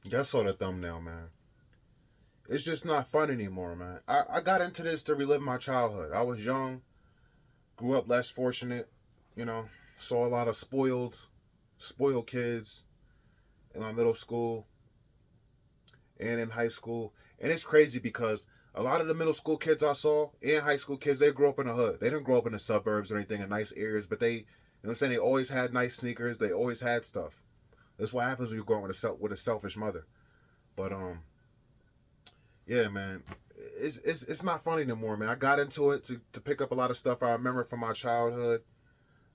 Y'all saw the thumbnail, man. It's just not fun anymore, man. I got into this to relive my childhood. I was young, grew up less fortunate, you know, saw a lot of spoiled kids in my middle school and in high school. And it's crazy because a lot of the middle school kids I saw and high school kids, they grew up in the hood. They didn't grow up in the suburbs or anything in nice areas, but they, you know what I'm saying, they always had nice sneakers. They always had stuff. That's what happens when you grow up with a selfish mother. But yeah, man, it's not funny anymore, man. I got into it to pick up a lot of stuff I remember from my childhood,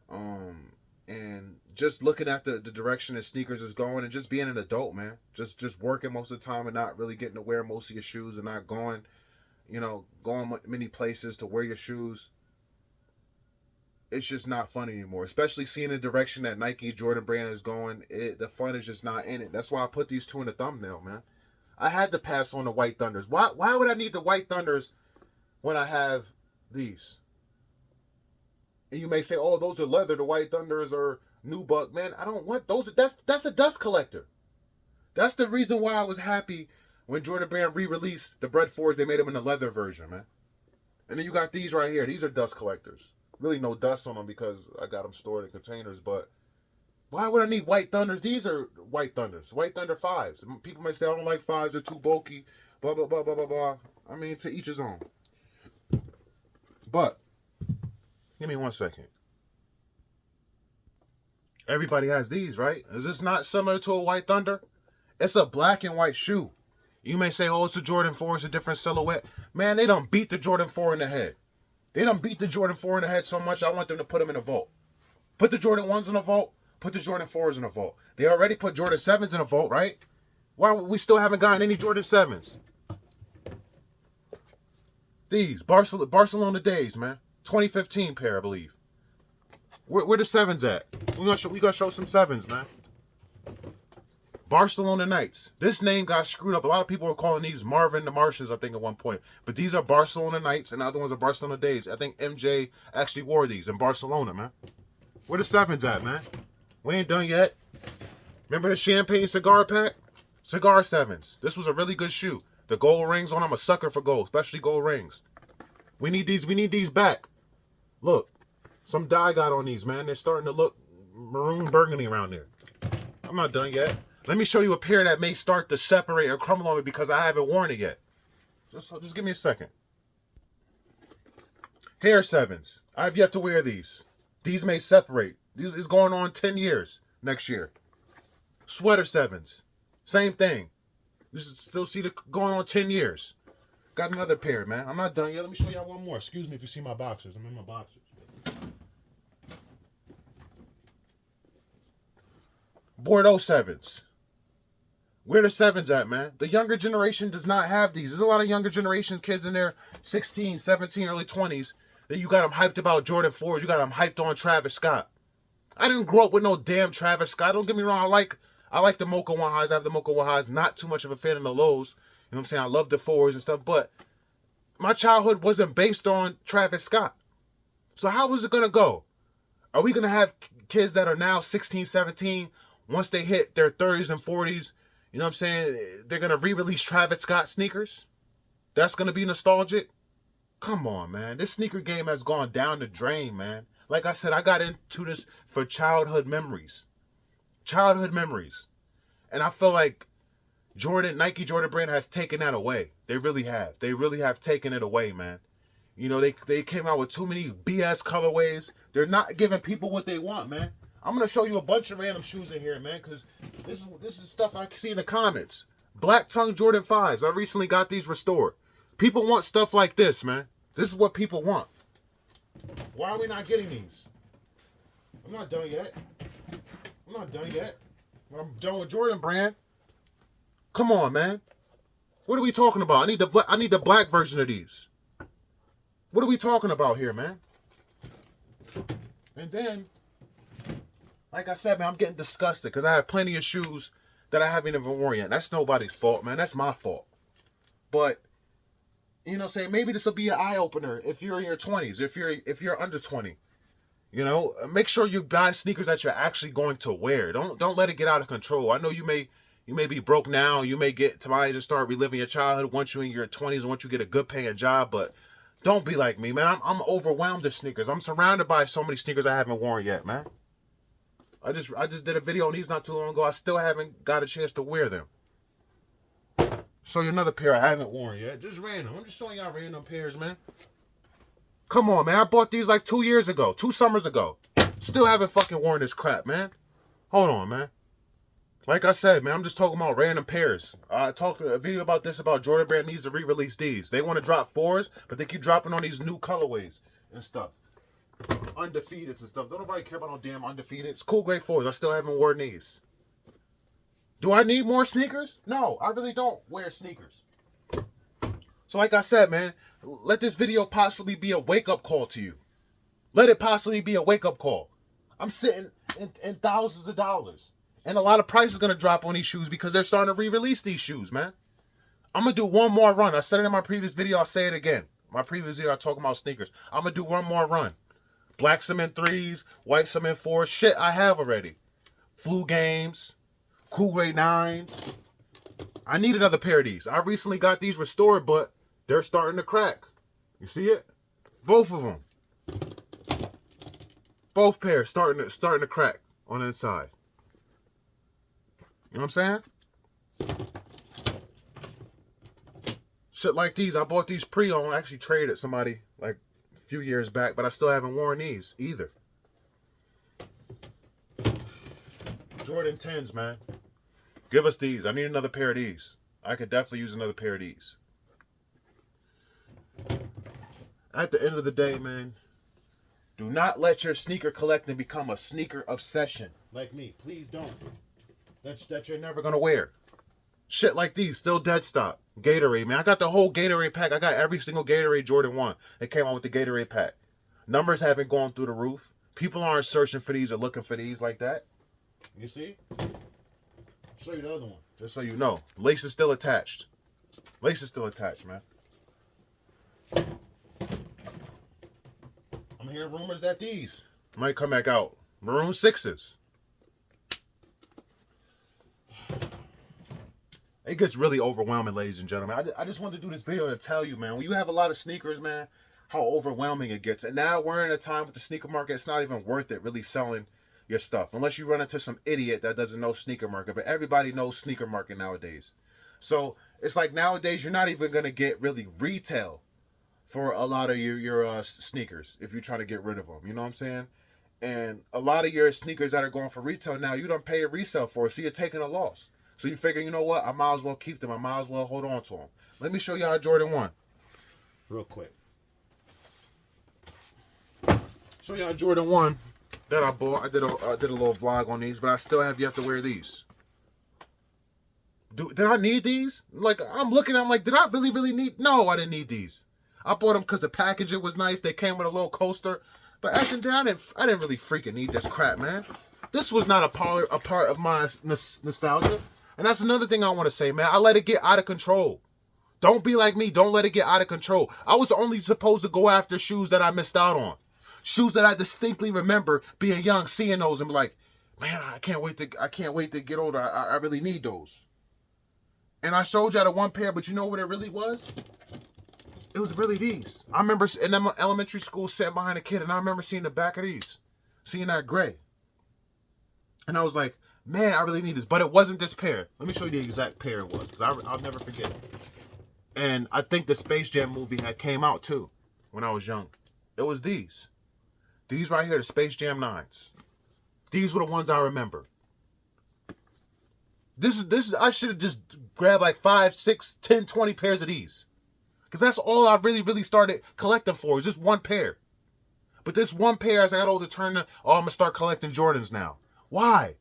um, and just looking at the direction that sneakers is going, and just being an adult, man. Just working most of the time and not really getting to wear most of your shoes and not going, going many places to wear your shoes. It's just not fun anymore. Especially seeing the direction that Nike Jordan brand is going, the fun is just not in it. That's why I put these two in the thumbnail, man. I had to pass on the White Thunders. Why would I need the White Thunders when I have these? And you may say, "Oh, those are leather. The White Thunders are nubuck." Man, I don't want those. That's a dust collector. That's the reason why I was happy when Jordan Brand re-released the Bread 4s. They made them in the leather version, man. And then you got these right here. These are dust collectors. Really no dust on them because I got them stored in containers, but why would I need White Thunders? These are White Thunders, White Thunder 5s. People may say, I don't like 5s, they're too bulky, blah, blah, blah, blah, blah, blah. I mean, to each his own. But, give me 1 second. Everybody has these, right? Is this not similar to a White Thunder? It's a black and white shoe. You may say, oh, it's a Jordan 4, it's a different silhouette. Man, they done beat the Jordan 4 in the head. They done beat the Jordan 4 in the head so much, I want them to put them in a vault. Put the Jordan 1s in a vault. Put the Jordan 4s in a vault. They already put Jordan 7s in a vault, right? Why we still haven't gotten any Jordan 7s? These Barcelona days, man. 2015 pair, I believe. Where the 7s at? We gonna show some 7s, man. Barcelona Knights. This name got screwed up. A lot of people were calling these Marvin the Martians, I think, at one point. But these are Barcelona Knights, and the other ones are Barcelona days. I think MJ actually wore these in Barcelona, man. Where the 7s at, man? We ain't done yet. Remember the champagne cigar pack? Cigar 7s. This was a really good shoe. The gold rings on them, I'm a sucker for gold, especially gold rings. We need these back. Look, some dye got on these, man. They're starting to look maroon burgundy around there. I'm not done yet. Let me show you a pair that may start to separate or crumble on me because I haven't worn it yet. Just give me a second. Hair 7s. I've yet to wear these. These may separate. This is going on 10 years next year. Sweater 7s. Same thing. This is still going on 10 years. Got another pair, man. I'm not done yet. Let me show y'all one more. Excuse me if you see my boxers. I'm in my boxers. Bordeaux 7s. Where the 7s at, man? The younger generation does not have these. There's a lot of younger generation kids in their 16, 17, early 20s that you got them hyped about Jordan 4s. You got them hyped on Travis Scott. I didn't grow up with no damn Travis Scott. Don't get me wrong. I like the Mocha 1 highs. I have the Mocha 1 highs. Not too much of a fan of the lows. You know what I'm saying? I love the 4s and stuff. But my childhood wasn't based on Travis Scott. So how is it going to go? Are we going to have kids that are now 16, 17, once they hit their 30s and 40s, you know what I'm saying, they're going to re-release Travis Scott sneakers? That's going to be nostalgic? Come on, man. This sneaker game has gone down the drain, man. Like I said, I got into this for childhood memories. Childhood memories. And I feel like Nike Jordan brand has taken that away. They really have. They really have taken it away, man. You know, they came out with too many BS colorways. They're not giving people what they want, man. I'm going to show you a bunch of random shoes in here, man, because this is stuff I see in the comments. Black Tongue Jordan 5s. I recently got these restored. People want stuff like this, man. This is what people want. Why are we not getting these? I'm not done yet. When I'm done with Jordan brand. Come on, man. What are we talking about? I need the black version of these. What are we talking about here, man? And then, like I said, man, I'm getting disgusted because I have plenty of shoes that I haven't even worn yet. That's nobody's fault, man. That's my fault. But, you know what I'm saying, maybe this will be an eye-opener if you're in your 20s, if you're under 20. You know, make sure you buy sneakers that you're actually going to wear. Don't let it get out of control. I know you may You may be broke now. You may get somebody to start reliving your childhood once you're in your 20s and once you get a good paying job. But don't be like me, man. I'm overwhelmed with sneakers. I'm surrounded by so many sneakers I haven't worn yet, man. I just did a video on these not too long ago. I still haven't got a chance to wear them. Show you another pair I haven't worn yet. Just random. I'm just showing y'all random pairs, man. Come on, man. I bought these like 2 years ago. 2 summers ago. Still haven't fucking worn this crap, man. Hold on, man. Like I said, man, I'm just talking about random pairs. I talked a video about this, about Jordan Brand needs to re-release these. They want to drop 4s, but they keep dropping on these new colorways and stuff. Undefeateds and stuff. Don't nobody care about no damn undefeated. It's cool grade 4s. I still haven't worn these. Do I need more sneakers? No, I really don't wear sneakers. So like I said, man, let this video possibly be a wake-up call to you. Let it possibly be a wake-up call. I'm sitting in thousands of dollars. And a lot of price is going to drop on these shoes because they're starting to re-release these shoes, man. I'm going to do one more run. I said it in my previous video. I'll say it again. My previous video, I talk about sneakers. I'm going to do one more run. Black cement 3s, white cement 4s. Shit, I have already. Flu games, cool grade 9s. I need another pair of these. I recently got these restored, but they're starting to crack. You see it? Both of them. Both pairs starting to crack on the inside. You know what I'm saying? Shit like these. I bought these pre-owned. I actually traded somebody like a few years back, but I still haven't worn these either. Jordan 10s, man. Give us these. I need another pair of these. I could definitely use another pair of these. At the end of the day, man, do not let your sneaker collecting become a sneaker obsession like me. Please don't. That you're never gonna wear. Shit like these, still dead stock. Gatorade, man. I got the whole Gatorade pack. I got every single Gatorade Jordan 1 that came out with the Gatorade pack. Numbers haven't gone through the roof. People aren't searching for these or looking for these like that. You see? Show you the other one, just so you know. Lace is still attached. Lace is still attached, man. I'm hearing rumors that these might come back out. Maroon 6s. It gets really overwhelming, ladies and gentlemen. I just wanted to do this video to tell you, man, when you have a lot of sneakers, man, how overwhelming it gets. And now we're in a time with the sneaker market, it's not even worth it really selling your stuff. Unless you run into some idiot that doesn't know sneaker market. But everybody knows sneaker market nowadays. So it's like nowadays you're not even going to get really retail for a lot of your sneakers if you're trying to get rid of them. You know what I'm saying? And a lot of your sneakers that are going for retail now, you don't pay a resale for it, so you're taking a loss. So you figure, you know what? I might as well keep them. I might as well hold on to them. Let me show y'all Jordan 1 real quick. Show y'all Jordan 1 that I bought. I did a little vlog on these, but I still have yet to wear these. Did I need these? Like, I'm looking, I'm like, did I really need? No, I didn't need these. I bought them because the packaging was nice. They came with a little coaster. But actually, I didn't really freaking need this crap, man. This was not a part of my nostalgia. And that's another thing I want to say, man. I let it get out of control. Don't be like me. Don't let it get out of control. I was only supposed to go after shoes that I missed out on. Shoes that I distinctly remember being young, seeing those and be like, man, I can't wait to get older. I really need those. And I showed y'all the one pair, but you know what it really was? It was really these. I remember in elementary school sitting behind a kid, and I remember seeing the back of these. Seeing that gray. And I was like, man, I really need this. But it wasn't this pair. Let me show you the exact pair it was, because I'll never forget it. And I think the Space Jam movie had came out, too, when I was young. It was these. These right here, the Space Jam 9s. These were the ones I remember. This is I should have just grabbed like 5, 6, 10, 20 pairs of these. Because that's all I really started collecting for, is just one pair. But this one pair, as I got older, turned to, oh, I'm going to start collecting Jordans now. Why?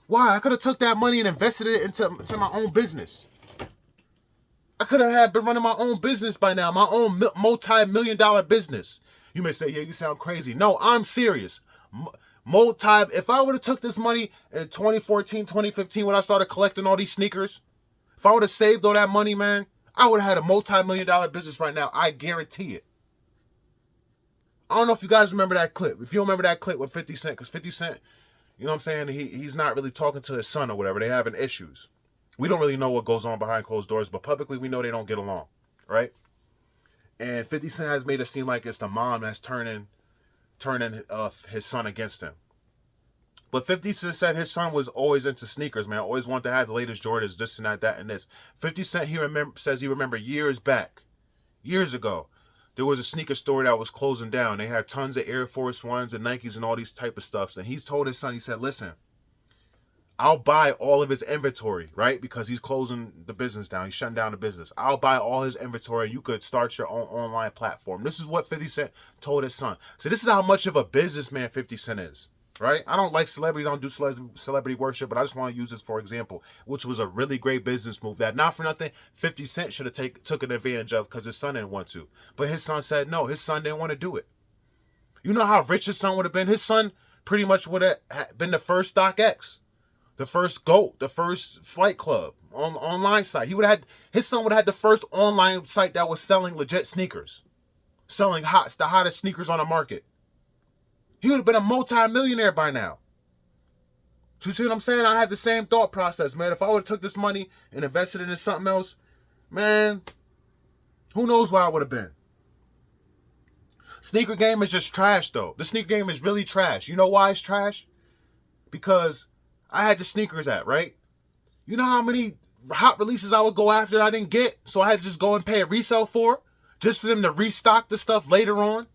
Why? I could have took that money and invested it into my own business. I could have been running my own business by now, my own multi-million-dollar business. You may say, yeah, you sound crazy. No, I'm serious. If I would have took this money in 2014, 2015, when I started collecting all these sneakers, if I would have saved all that money, man, I would have had a multi-million-dollar business right now. I guarantee it. I don't know if you guys remember that clip. If you don't remember that clip with 50 Cent, because 50 Cent, you know what I'm saying, he's not really talking to his son or whatever. They having issues. We don't really know what goes on behind closed doors, but publicly we know they don't get along, right? And 50 Cent has made it seem like it's the mom that's turning his son against him. But 50 Cent said his son was always into sneakers, man. Always wanted to have the latest Jordans, this and that and this. 50 Cent says he remember years ago, there was a sneaker store that was closing down. They had tons of Air Force Ones and Nikes and all these type of stuffs. And he's told his son, he said, listen, I'll buy all of his inventory, right? Because he's closing the business down. He's shutting down the business. I'll buy all his inventory. You could start your own online platform. This is what 50 Cent told his son. So this is how much of a businessman 50 Cent is, right? I don't like celebrities. I don't do celebrity worship, but I just want to use this for example, which was a really great business move that not for nothing 50 Cent should have taken advantage of because his son didn't want to. But his son said no. His son didn't want to do it. You know how rich his son would have been? His son pretty much would have been the first StockX. The first GOAT, the first Flight Club online site. His son would have had the first online site that was selling legit sneakers. Selling the hottest sneakers on the market. He would have been a multi-millionaire by now. So you see what I'm saying? I have the same thought process, man. If I would have took this money and invested it in something else, man, who knows where I would have been. Sneaker game is just trash, though. The sneaker game is really trash. You know why it's trash? Because I had the sneakers app, right? You know how many hot releases I would go after that I didn't get? So I had to just go and pay a resale for? Just for them to restock the stuff later on?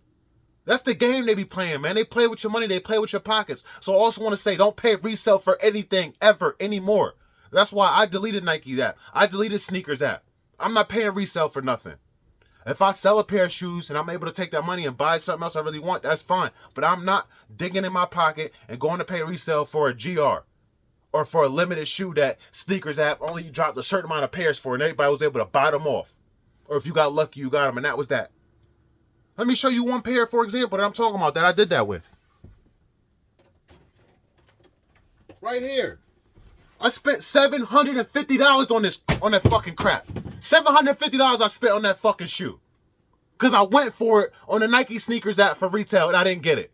That's the game they be playing, man. They play with your money. They play with your pockets. So I also want to say, don't pay resale for anything ever anymore. That's why I deleted Nike app. I deleted sneakers app. I'm not paying resale for nothing. If I sell a pair of shoes and I'm able to take that money and buy something else I really want, that's fine. But I'm not digging in my pocket and going to pay resale for a GR. Or for a limited shoe that sneakers app only you dropped a certain amount of pairs for and everybody was able to buy them off. Or if you got lucky, you got them and that was that. Let me show you one pair, for example, that I'm talking about that I did that with. Right here. I spent $750 on that fucking crap. $750 I spent on that fucking shoe. Because I went for it on the Nike sneakers app for retail and I didn't get it.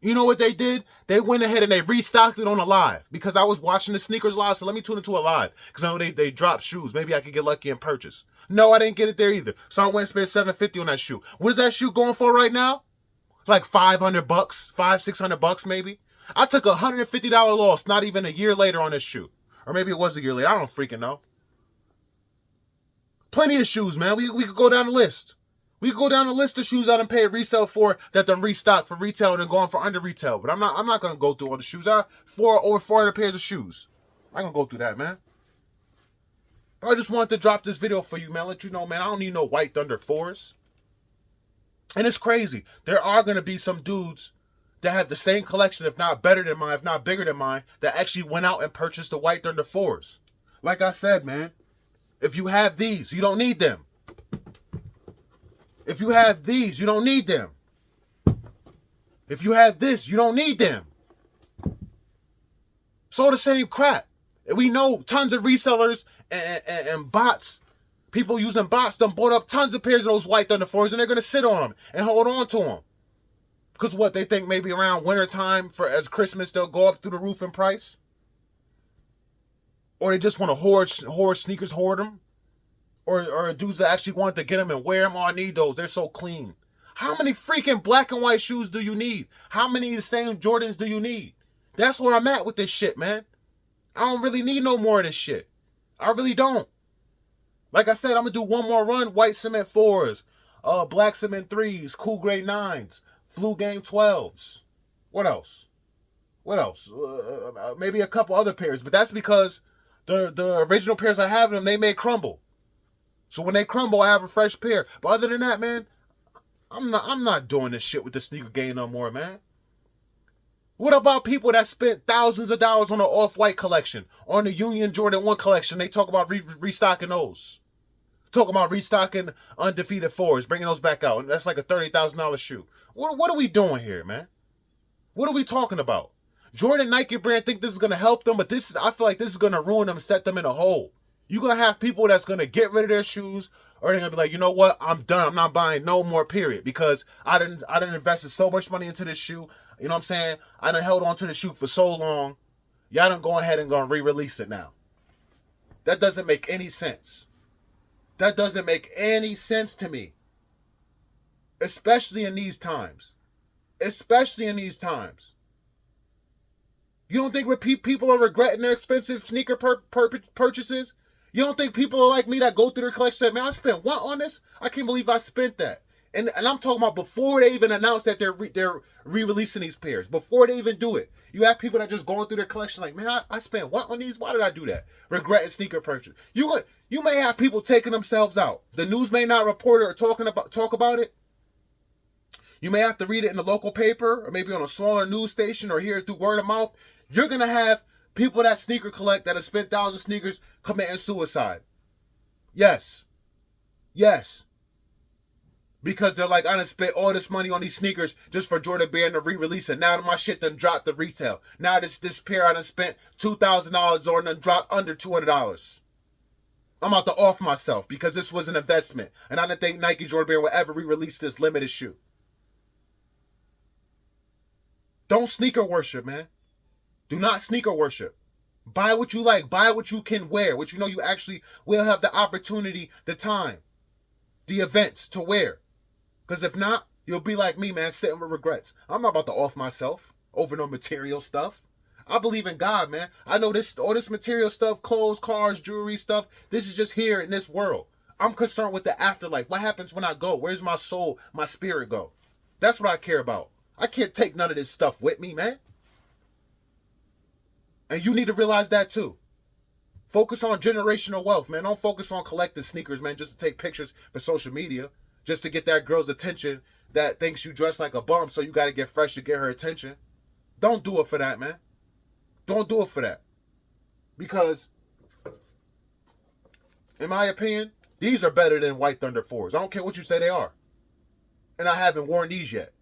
You know what they did? They went ahead and they restocked it on a live because I was watching the sneakers live. So let me tune into a live because I know they dropped shoes. Maybe I could get lucky and purchase. No, I didn't get it there either. So I went and spent $750 on that shoe. What is that shoe going for right now? It's like $500, $600 maybe. I took a $150 loss not even a year later on this shoe. Or maybe it was a year later. I don't freaking know. Plenty of shoes, man. We could go down the list. We could go down a list of shoes I done paid resale for that done restocked for retail and then going for under retail. But I'm not gonna go through all the shoes. I over 400 pairs of shoes. I'm gonna go through that, man. I just wanted to drop this video for you, man. Let you know, man, I don't need no White Thunder 4s. And it's crazy. There are gonna be some dudes that have the same collection, if not better than mine, if not bigger than mine, that actually went out and purchased the White Thunder 4s. Like I said, man, if you have these, you don't need them. If you have these, you don't need them. If you have this, you don't need them. It's all the same crap. And we know tons of resellers and bots, people using bots, done bought up tons of pairs of those White Thunder 4s and they're going to sit on them and hold on to them. Because what, they think maybe around wintertime as Christmas, they'll go up through the roof in price? Or they just want to hoard sneakers, hoard them? Or dudes that actually want to get them and wear them. Oh, I need those. They're so clean. How many freaking black and white shoes do you need? How many of the same Jordans do you need? That's where I'm at with this shit, man. I don't really need no more of this shit. I really don't. Like I said, I'm going to do one more run. White Cement 4s. Black Cement 3s. Cool Grade 9s. Flu Game 12s. What else? Maybe a couple other pairs. But that's because the original pairs I have in them, they may crumble. So when they crumble, I have a fresh pair. But other than that, man, I'm not doing this shit with the sneaker game no more, man. What about people that spent thousands of dollars on the Off-White collection, on the Union Jordan 1 collection? They talk about restocking those. Talk about restocking Undefeated 4s, bringing those back out. That's like a $30,000 shoe. What are we doing here, man? What are we talking about? Jordan Nike brand think this is going to help them, but I feel like this is going to ruin them and set them in a hole. You're going to have people that's going to get rid of their shoes, or they're going to be like, you know what? I'm done. I'm not buying no more, period. Because I didn't invested so much money into this shoe. You know what I'm saying? I done held on to the shoe for so long. Y'all done go ahead and gonna re-release it now. That doesn't make any sense. That doesn't make any sense to me. Especially in these times. Especially in these times. You don't think people are regretting their expensive sneaker purchases? You don't think people are like me that go through their collection and say, man, I spent what on this? I can't believe I spent that. And I'm talking about before they even announce that they're re-releasing these pairs. Before they even do it. You have people that just going through their collection like, man, I spent what on these? Why did I do that? Regretting sneaker purchase. You may have people taking themselves out. The news may not report it or talk about it. You may have to read it in the local paper or maybe on a smaller news station or hear it through word of mouth. You're going to have people that sneaker collect that have spent thousands of sneakers committing suicide. Yes. Yes. Because they're like, I done spent all this money on these sneakers just for Jordan Brand to re-release it. Now my shit done dropped the retail. Now this pair I done spent $2,000 on done dropped under $200. I'm about to off myself because this was an investment. And I didn't think Nike Jordan Brand would ever re-release this limited shoe. Don't sneaker worship, man. Do not sneaker worship. Buy what you like. Buy what you can wear. What you know you actually will have the opportunity, the time, the events to wear. Because if not, you'll be like me, man, sitting with regrets. I'm not about to off myself over no material stuff. I believe in God, man. I know all this material stuff, clothes, cars, jewelry stuff, this is just here in this world. I'm concerned with the afterlife. What happens when I go? Where's my soul, my spirit go? That's what I care about. I can't take none of this stuff with me, man. And you need to realize that too. Focus on generational wealth, man. Don't focus on collecting sneakers, man, just to take pictures for social media. Just to get that girl's attention that thinks you dress like a bum, so you got to get fresh to get her attention. Don't do it for that, man. Don't do it for that. Because, in my opinion, these are better than White Thunder 4s. I don't care what you say they are. And I haven't worn these yet.